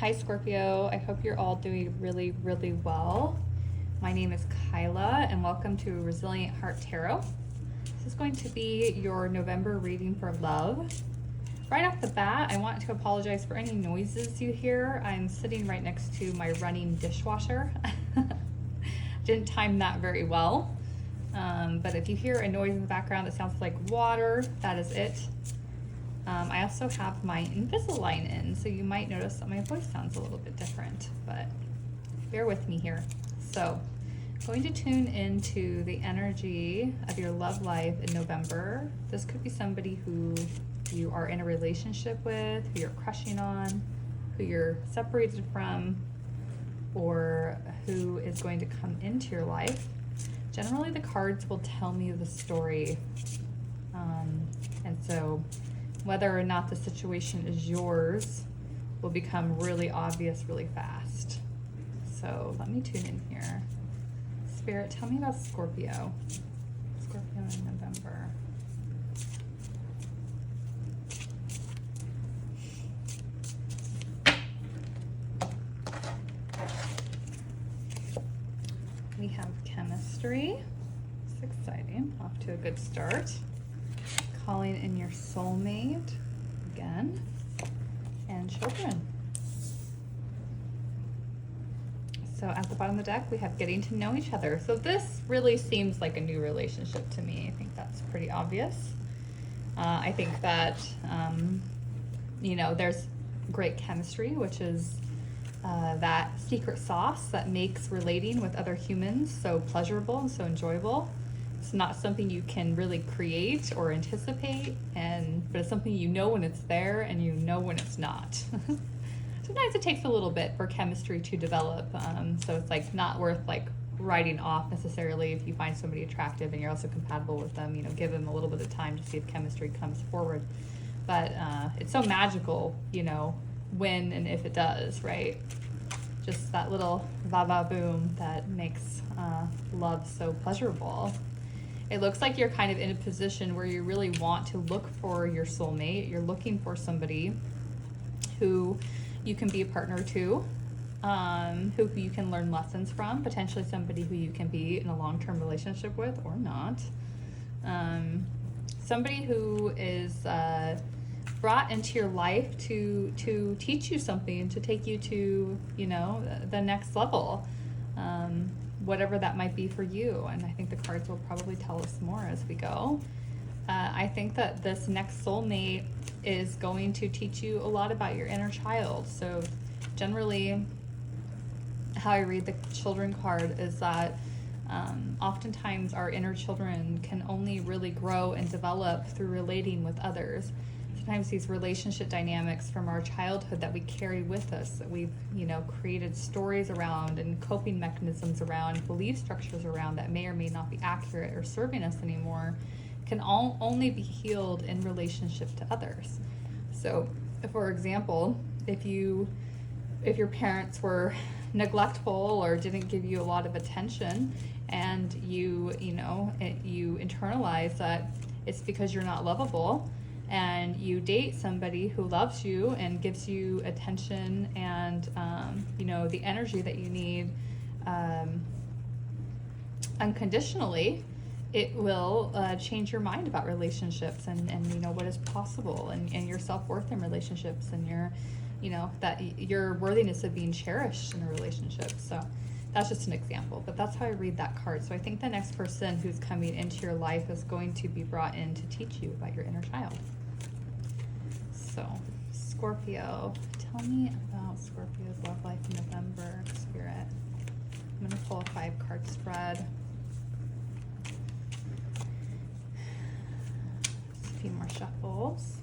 Hi Scorpio, I hope you're all doing really, really well. My name is Kyla and welcome to Resilient Heart Tarot. This is going to be your November reading for love. Right off the bat, I want to apologize for any noises you hear. I'm sitting right next to my running dishwasher. Didn't time that very well. But if you hear a noise in the background that sounds like water, that is it. I also have my Invisalign in, so you might notice that my voice sounds a little bit different, but bear with me here. So, I'm going to tune into the energy of your love life in November. This could be somebody who you are in a relationship with, who you're crushing on, who you're separated from, or who is going to come into your life. Generally, the cards will tell me the story, and so whether or not the situation is yours will become really obvious really fast. So let me tune in here. Spirit, tell me about Scorpio. Scorpio in November. We have chemistry. It's exciting. Off to a good start. Calling in your soulmate again, and children. So at the bottom of the deck, we have getting to know each other. So this really seems like a new relationship to me. I think that's pretty obvious. I think that, there's great chemistry, which is that secret sauce that makes relating with other humans so pleasurable and so enjoyable. It's not something you can really create or anticipate, but it's something you know when it's there and you know when it's not. Sometimes it takes a little bit for chemistry to develop, so it's like not worth like writing off necessarily if you find somebody attractive and you're also compatible with them. Give them a little bit of time to see if chemistry comes forward. But it's so magical, when and if it does, right? Just that little va-va-boom that makes love so pleasurable. It looks like you're kind of in a position where you really want to look for your soulmate. You're looking for somebody who you can be a partner to, who you can learn lessons from, potentially somebody who you can be in a long-term relationship with or not. Somebody who is brought into your life to teach you something, to take you to, the next level. Whatever that might be for you. And I think the cards will probably tell us more as we go. I think that this next soulmate is going to teach you a lot about your inner child. So generally, how I read the children card is that oftentimes our inner children can only really grow and develop through relating with others. Sometimes these relationship dynamics from our childhood that we carry with us, that we've created stories around and coping mechanisms around, belief structures around that may or may not be accurate or serving us anymore, can only be healed in relationship to others. So for example, if your parents were neglectful or didn't give you a lot of attention, and you internalize that it's because you're not lovable, and you date somebody who loves you and gives you attention and the energy that you need unconditionally, it will change your mind about relationships and what is possible, and your self-worth in relationships, and that your worthiness of being cherished in a relationship. So that's just an example, but that's how I read that card. So I think the next person who's coming into your life is going to be brought in to teach you about your inner child. So, Scorpio, tell me about Scorpio's love life in November, Spirit. I'm going to pull a 5-card spread. Just a few more shuffles.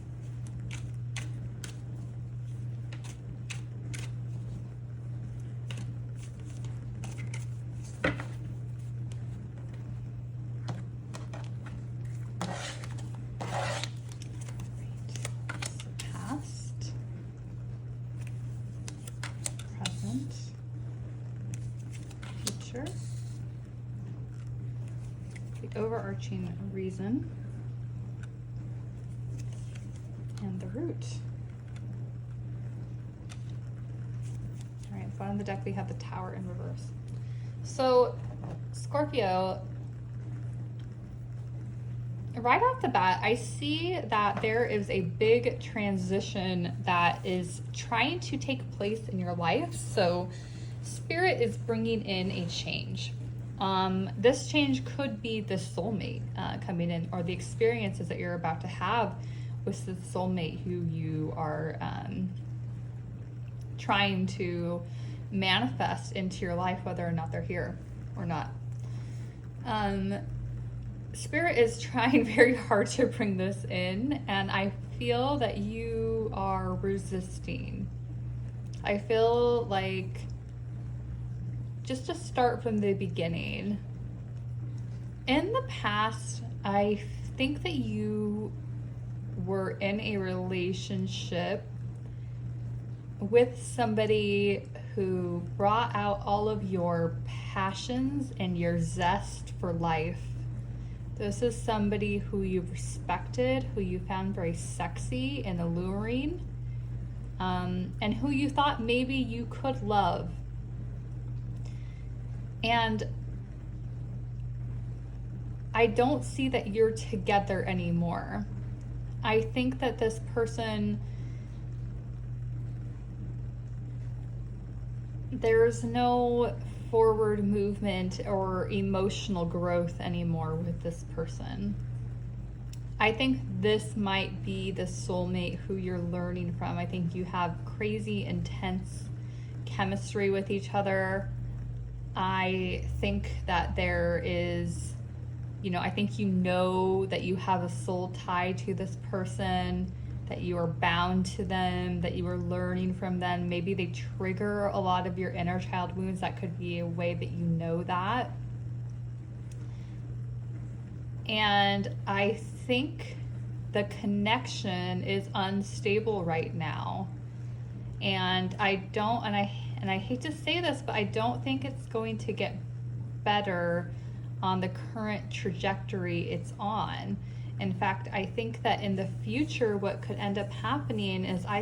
Future, the overarching reason, and the root. bottom of the deck we have the Tower in reverse. So Scorpio, right off the bat, I see that there is a big transition that is trying to take place in your life. So Spirit is bringing in a change. This change could be the soulmate coming in, or the experiences that you're about to have with the soulmate who you are trying to manifest into your life, whether or not they're here or not. Spirit is trying very hard to bring this in, and I feel that you are resisting. I feel like, just to start from the beginning, in the past, I think that you were in a relationship with somebody who brought out all of your passions and your zest for life. This is somebody who you respected, who you found very sexy and alluring, and who you thought maybe you could love. And I don't see that you're together anymore. I think that this person, there's no forward movement or emotional growth anymore with this person. I think this might be the soulmate who you're learning from. I think you have crazy, intense chemistry with each other. I think that there is, I think you know that you have a soul tie to this person, that you are bound to them, that you are learning from them. Maybe they trigger a lot of your inner child wounds. That could be a way that you know that. And I think the connection is unstable right now. And I hate to say this, but I don't think it's going to get better on the current trajectory it's on. In fact, I think that in the future, what could end up happening is I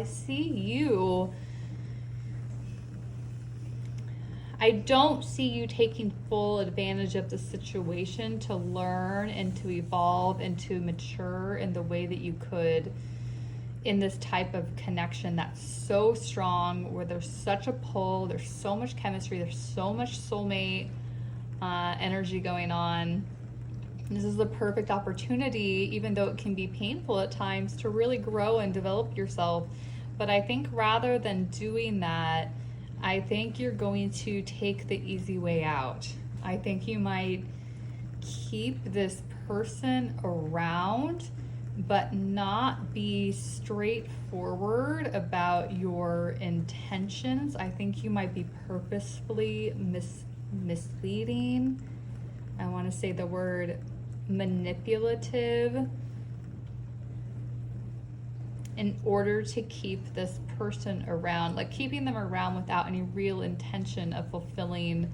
don't see you taking full advantage of the situation to learn and to evolve and to mature in the way that you could in this type of connection that's so strong, where there's such a pull, there's so much chemistry, there's so much soulmate energy going on. This is the perfect opportunity, even though it can be painful at times, to really grow and develop yourself. But I think rather than doing that, I think you're going to take the easy way out. I think you might keep this person around, but not be straightforward about your intentions. I think you might be purposefully misleading. I want to say the word manipulative in order to keep this person around, like keeping them around without any real intention of fulfilling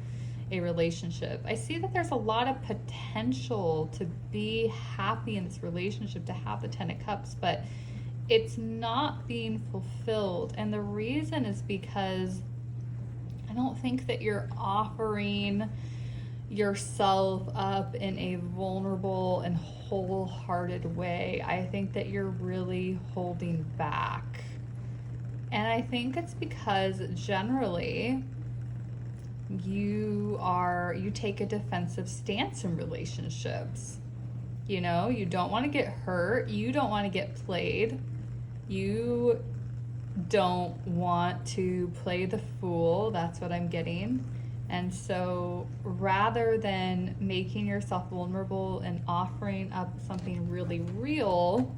a relationship. I see that there's a lot of potential to be happy in this relationship, to have the 10 of Cups, but it's not being fulfilled. And the reason is because I don't think that you're offering yourself up in a vulnerable and wholehearted way. I think that you're really holding back. And I think it's because generally you take a defensive stance in relationships. You don't want to get hurt. You don't want to get played. You don't want to play the fool. That's what I'm getting. And so rather than making yourself vulnerable and offering up something really real,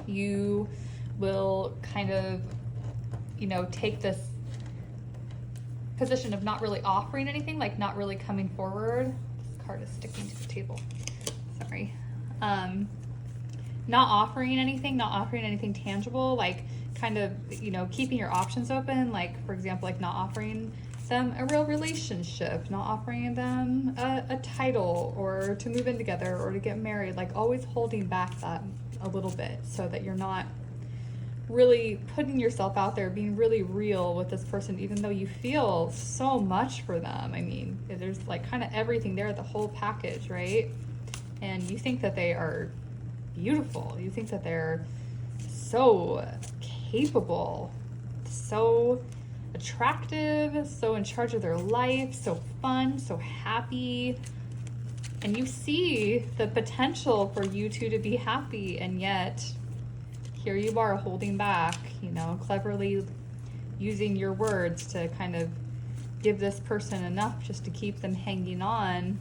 you will kind of, take this position of not really offering anything, like not really coming forward. This card is sticking to the table. Sorry. Not offering anything tangible, like kind of, keeping your options open. Like, for example, like not offering them a real relationship, not offering them a title or to move in together or to get married, like always holding back that a little bit so that you're not really putting yourself out there, being really real with this person, even though you feel so much for them. I mean, there's like kind of everything there, the whole package, right? And you think that they are beautiful. You think that they're so capable, so attractive, so in charge of their life, so fun, so happy. And you see the potential for you two to be happy, and yet here you are holding back, you know, cleverly using your words to kind of give this person enough just to keep them hanging on,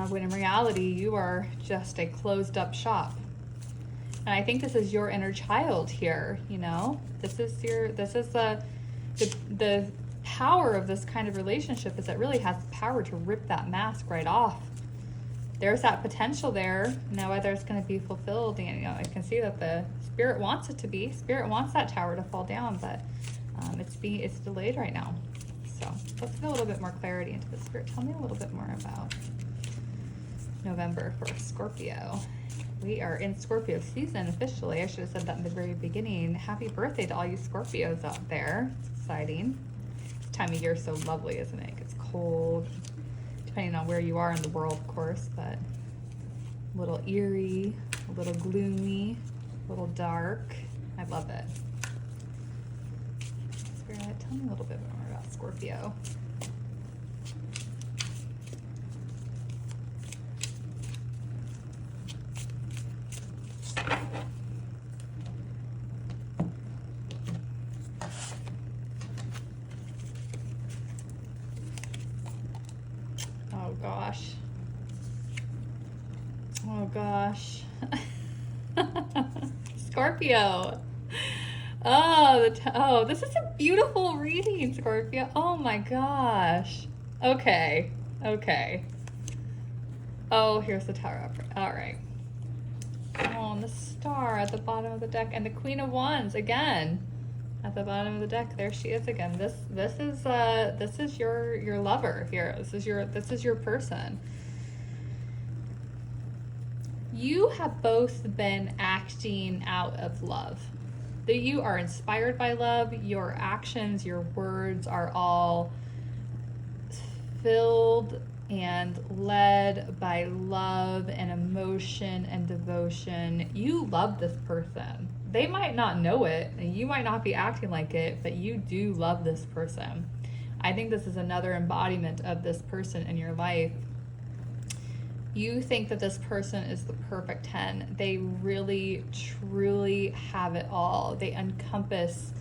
when in reality you are just a closed up shop. And I think this is your inner child here, you know. This is the power of this kind of relationship, is it really has the power to rip that mask right off. There's that potential there. Now whether it's going to be fulfilled, and you know, I can see that the spirit wants it to be. Spirit wants that tower to fall down, but it's delayed right now. So let's get a little bit more clarity into the spirit. Tell me a little bit more about November for Scorpio. We are in Scorpio season officially. I should have said that in the very beginning. Happy birthday to all you Scorpios out there. It's exciting. This time of year is so lovely, isn't it? It gets cold, depending on where you are in the world, of course, but a little eerie, a little gloomy, a little dark. I love it. Spirit, tell me a little bit more about Scorpio. Oh gosh. Oh gosh. Scorpio. Oh, this is a beautiful reading, Scorpio. Oh my gosh. Okay. Oh, here's the Tower. All right. Oh, and the star at the bottom of the deck, and the Queen of Wands again at the bottom of the deck. There she is again. This is your lover here. This is your person. You have both been acting out of love. That you are inspired by love. Your actions, your words are all filled and led by love and emotion and devotion. You love this person. They might not know it, and you might not be acting like it, but you do love this person. I think this is another embodiment of this person in your life. You think that this person is the perfect 10. They really, truly have it all. They encompass,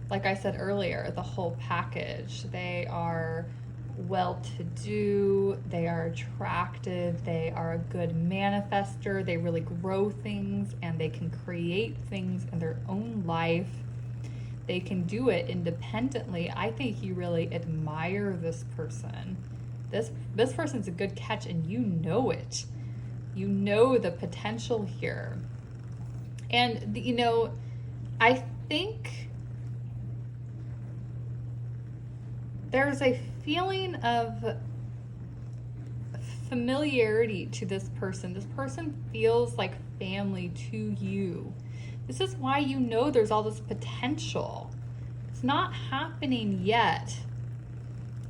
like I said earlier, the whole package. They are well-to-do, they are attractive, they are a good manifester, they really grow things, and they can create things in their own life. They can do it independently. I think you really admire this person. This person's a good catch, and you know it. You know the potential here. And, you know, I think there's a feeling of familiarity to this person. This person feels like family to you. This is why you know there's all this potential. It's not happening yet.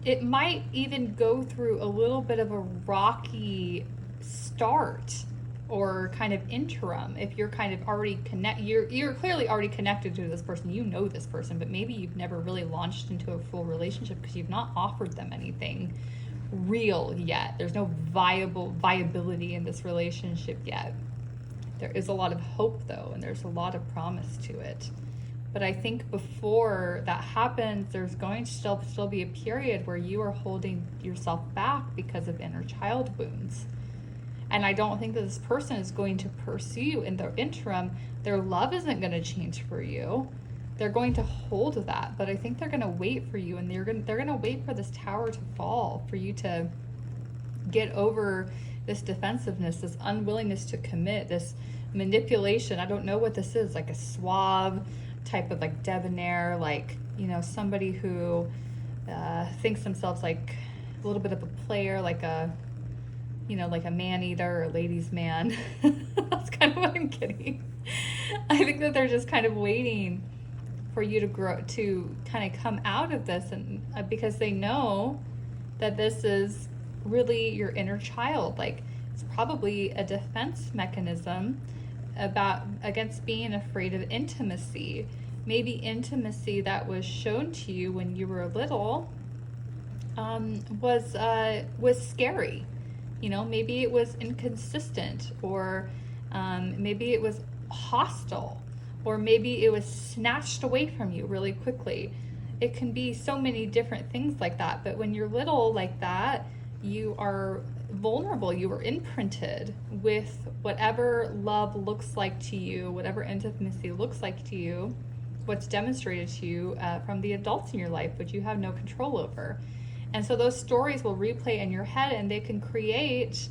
It might even go through a little bit of a rocky start or kind of interim if you're kind of already you're clearly already connected to this person. You know this person, but maybe you've never really launched into a full relationship because you've not offered them anything real yet. There's no viability in this relationship yet. There is a lot of hope though, and there's a lot of promise to it. But I think before that happens, there's going to still be a period where you are holding yourself back because of inner child wounds. And I don't think that this person is going to pursue you in the interim. Their love isn't going to change for you. They're going to hold that, but I think they're going to wait for you, and they're going to wait for this tower to fall, for you to get over this defensiveness, this unwillingness to commit, this manipulation. I don't know what this is, like a suave type of like debonair, like, you know, somebody who thinks themselves like a little bit of a player, like a, you know, like a man-eater or a ladies' man. That's kind of what I'm getting. I think that they're just kind of waiting for you to grow, to kind of come out of this, and because they know that this is really your inner child. Like, it's probably a defense mechanism against being afraid of intimacy. Maybe intimacy that was shown to you when you were little was scary. You know, maybe it was inconsistent, or maybe it was hostile, or maybe it was snatched away from you really quickly. It can be so many different things like that. But when you're little like that, you are vulnerable. You are imprinted with whatever love looks like to you, whatever intimacy looks like to you, what's demonstrated to you from the adults in your life, which you have no control over. And so those stories will replay in your head, and they can create,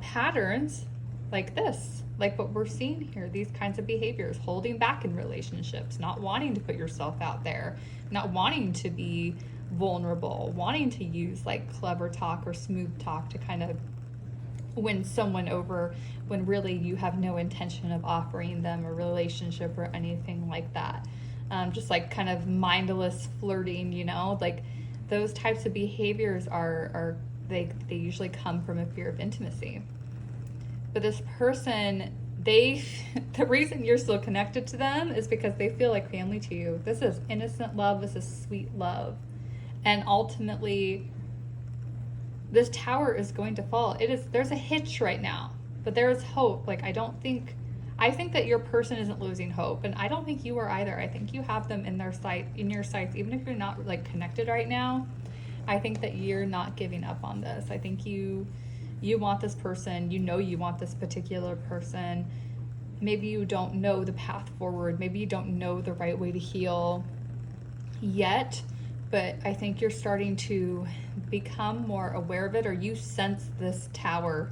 patterns like this, like what we're seeing here, these kinds of behaviors, holding back in relationships, not wanting to put yourself out there, not wanting to be vulnerable, wanting to use like clever talk or smooth talk to kind of win someone over, when really you have no intention of offering them a relationship or anything like that. Just like kind of mindless flirting, like those types of behaviors they usually come from a fear of intimacy. But this person, the reason you're still connected to them is because they feel like family to you. This is innocent love. This is sweet love. And ultimately, this tower is going to fall. There's a hitch right now, but there is hope. Like, I think that your person isn't losing hope, and I don't think you are either. I think you have them in your sights, even if you're not like connected right now. I think that you're not giving up on this. I think you want this person. You want this particular person. Maybe you don't know the path forward. Maybe you don't know the right way to heal yet, but I think you're starting to become more aware of it, or you sense this tower,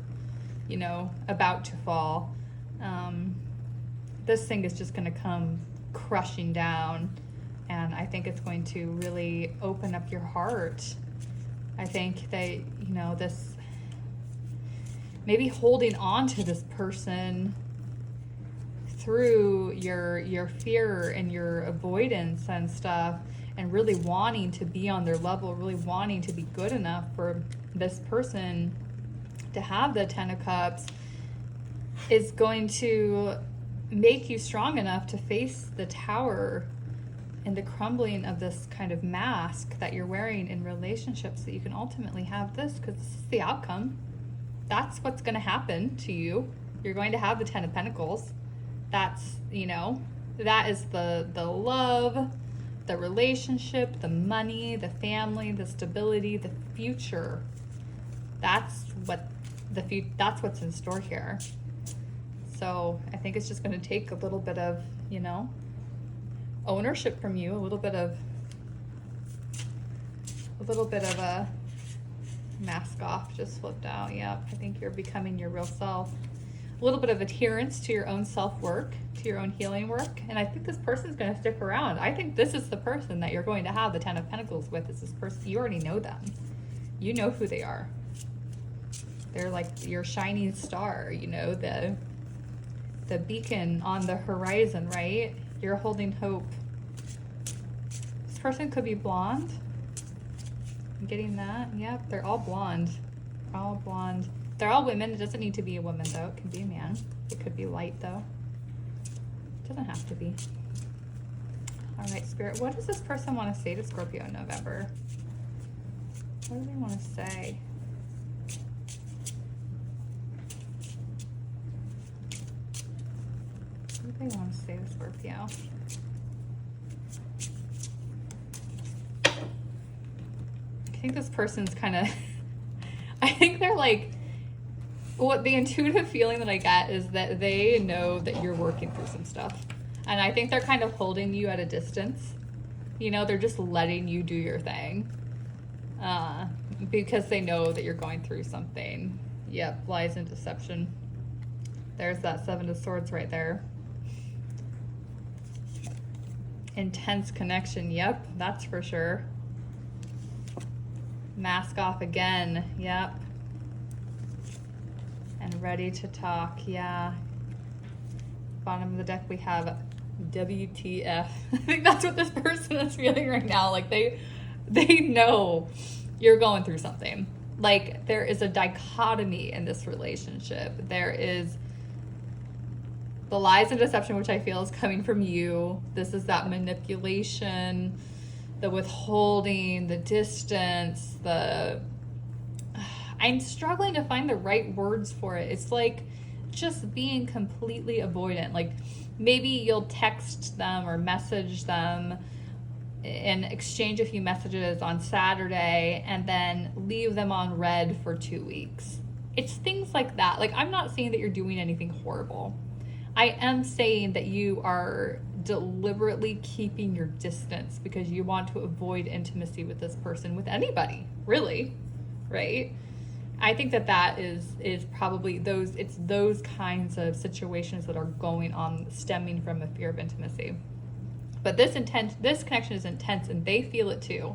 about to fall. This thing is just going to come crushing down, and I think it's going to really open up your heart. I think that, this, maybe holding on to this person through your fear and your avoidance and stuff, and really wanting to be on their level, really wanting to be good enough for this person to have the 10 of Cups, is going to make you strong enough to face the tower and the crumbling of this kind of mask that you're wearing in relationships, so that you can ultimately have this, because this is the outcome. That's what's going to happen to you. You're going to have the 10 of Pentacles. That's, that is the love, the relationship, the money, the family, the stability, the future. That's what's in store here. So I think it's just going to take a little bit of, ownership from you, a little bit of a mask off just flipped out. Yep, I think you're becoming your real self. A little bit of adherence to your own self-work, to your own healing work. And I think this person's going to stick around. I think this is the person that you're going to have the 10 of Pentacles with. Is this person, you already know them. You know who they are. They're like your shining star, the beacon on the horizon, right? You're holding hope. This person could be blonde. I'm getting that. Yep, they're all blonde. All blonde. They're all women. It doesn't need to be a woman, though. It can be a man. It could be light, though. It doesn't have to be. All right, Spirit, what does this person want to say to Scorpio in November? What do they want to say? What do they want to say to Scorpio? I think this person's kind of, I think they're like, what the intuitive feeling that I get is that they know that you're working through some stuff. And I think they're kind of holding you at a distance. They're just letting you do your thing. Because they know that you're going through something. Yep, lies and deception. There's that 7 of Swords right there. Intense connection, yep, that's for sure. Mask off again, yep. And ready to talk, yeah. bottom of the deck, we have WTF. I think that's what this person is feeling right now. Like they know you're going through something. Like there is a dichotomy in this relationship. There is the lies and deception, which I feel is coming from you. This is that manipulation, the withholding, the distance, I'm struggling to find the right words for it. It's like just being completely avoidant. Like maybe you'll text them or message them and exchange a few messages on Saturday and then leave them on read for 2 weeks. It's things like that. Like I'm not saying that you're doing anything horrible. I am saying that you are deliberately keeping your distance because you want to avoid intimacy with this person, with anybody, really, right? I think that is probably it's those kinds of situations that are going on stemming from a fear of intimacy. But this connection is intense and they feel it too.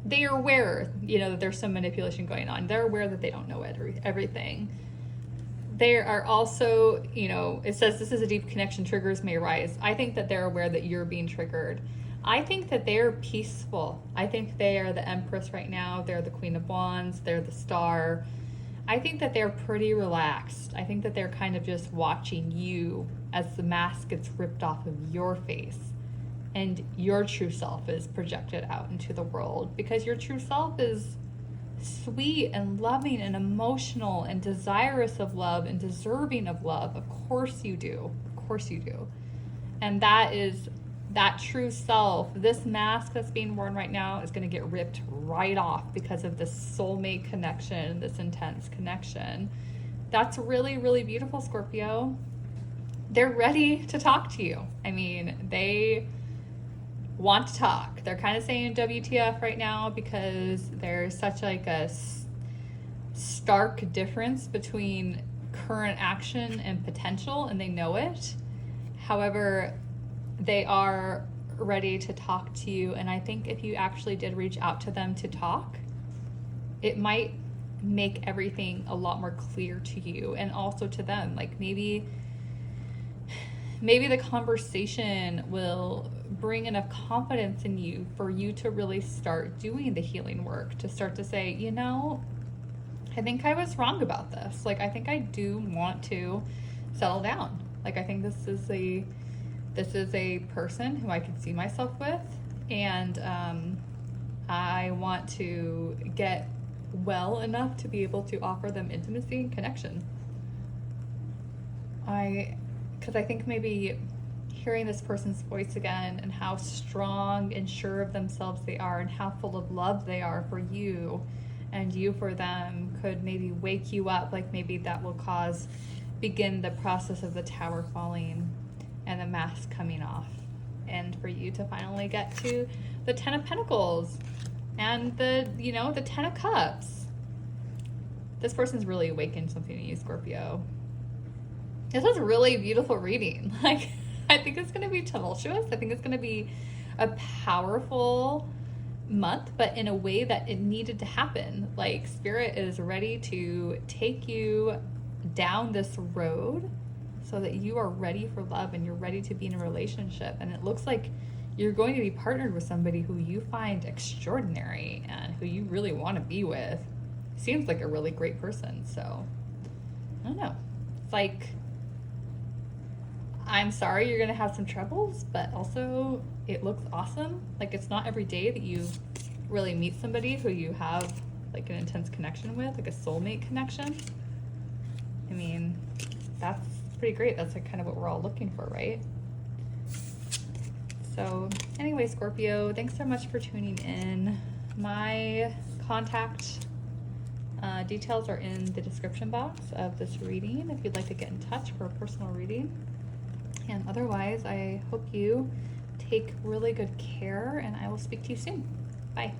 They are aware, that there's some manipulation going on. They're aware that they don't know everything. They are also, it says this is a deep connection, triggers may arise. I think that they're aware that you're being triggered. I think that they're peaceful. I think they are the Empress right now. They're the Queen of Wands. They're the Star. I think that they're pretty relaxed. I think that they're kind of just watching you as the mask gets ripped off of your face and your true self is projected out into the world, because your true self is sweet and loving and emotional and desirous of love and deserving of love. Of course you do. Of course you do. And that true self, this mask that's being worn right now is going to get ripped right off because of this soulmate connection, this intense connection. That's really, really beautiful, Scorpio. They're ready to talk to you. I mean, they want to talk. They're kind of saying WTF right now because there's such like a stark difference between current action and potential, and they know it. However, they are ready to talk to you, and I think if you actually did reach out to them to talk, it might make everything a lot more clear to you and also to them. Like maybe the conversation will bring enough confidence in you for you to really start doing the healing work, to start to say, I think I was wrong about this. Like, I think I do want to settle down. Like, I think this is a person who I can see myself with, and I want to get well enough to be able to offer them intimacy and connection. Because I think maybe hearing this person's voice again and how strong and sure of themselves they are and how full of love they are for you and you for them could maybe wake you up. Like maybe that will begin the process of the tower falling and the mask coming off, and for you to finally get to the 10 of Pentacles and the 10 of Cups. This person's really awakened something in you, Scorpio. This was a really beautiful reading. Like, I think it's going to be tumultuous. I think it's going to be a powerful month, but in a way that it needed to happen. Like, Spirit is ready to take you down this road so that you are ready for love and you're ready to be in a relationship. And it looks like you're going to be partnered with somebody who you find extraordinary and who you really want to be with. Seems like a really great person. So, I don't know. It's like, I'm sorry you're going to have some troubles, but also it looks awesome. Like, it's not every day that you really meet somebody who you have like an intense connection with, like a soulmate connection. I mean, that's pretty great. That's like kind of what we're all looking for, right? So anyway, Scorpio, thanks so much for tuning in. My contact details are in the description box of this reading if you'd like to get in touch for a personal reading. And otherwise, I hope you take really good care, and I will speak to you soon. Bye.